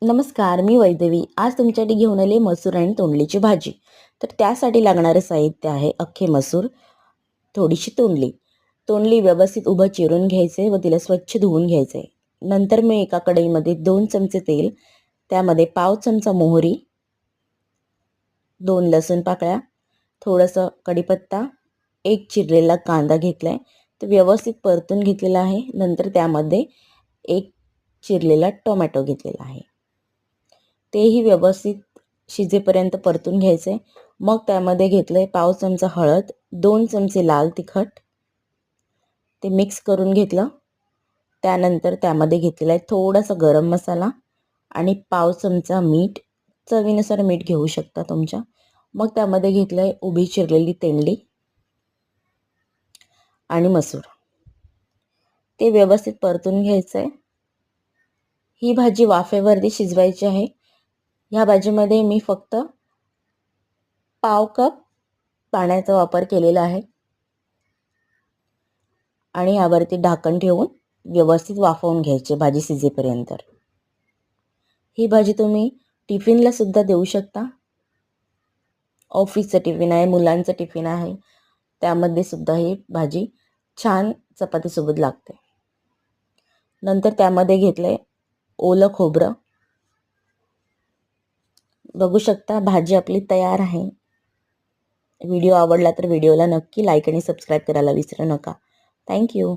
नमस्कार, मी वैदेवी. आज तुमच्यासाठी घेऊन आले मसूर आणि तोंडलीची भाजी. तर त्यासाठी लागणारे साहित्य आहे अख्खे मसूर, थोडीशी तोंडली. तोंडली व्यवस्थित उभं चिरून घ्यायचे व तिला स्वच्छ धुवून घ्यायचे. नंतर मी एका कढईमध्ये 2 चमचे तेल, त्यामध्ये पाव चमचा मोहरी, 2 लसूण पाकळ्या, थोडंसं कढीपत्ता, एक चिरलेला कांदा घेतलाय. तो व्यवस्थित परतून घेतलेला आहे. नंतर त्यामध्ये एक चिरलेला टोमॅटो घेतलेला आहे. तेही व्यवस्थित शिजेपर्यंत परतून घ्यायचे. मग त्यामध्ये घेतले पाव चमचा हळद, 2 चमचे लाल तिखट, ते मिक्स करून घेतलं. त्यानंतर त्यामध्ये घेतलेला आहे थोडासा गरम मसाला आणि पाव चमचा मीठ, चवीनुसार मीठ घेऊ शकता तुमच्या. मग त्यामध्ये घेतलं आहे उभी चिरलेली तेंडली आणि मसूर, ते व्यवस्थित परतून घ्यायचं आहे. ही भाजी वाफेवरती शिजवायची आहे. ह्या भाजीमध्ये मी फक्त पाव कप पाण्याचा वापर केलेला आहे आणि यावरती झाकण ठेवून व्यवस्थित वाफवून घ्यायचे भाजी शिजेपर्यंत. ही भाजी तुम्ही टिफिनला सुद्धा देऊ शकता. ऑफिसचं टिफिन आहे, मुलांचं टिफिन आहे, त्यामध्ये सुद्धा ही भाजी छान चपातीसोबत लागते. नंतर त्यामध्ये घेतले ओलं खोबरं. बघू शकता भाजी आपली तयार आहे. व्हिडिओ आवडला तर व्हिडिओला नक्की लाईक आणि सबस्क्राईब करायला विसरू नका. थँक्यू.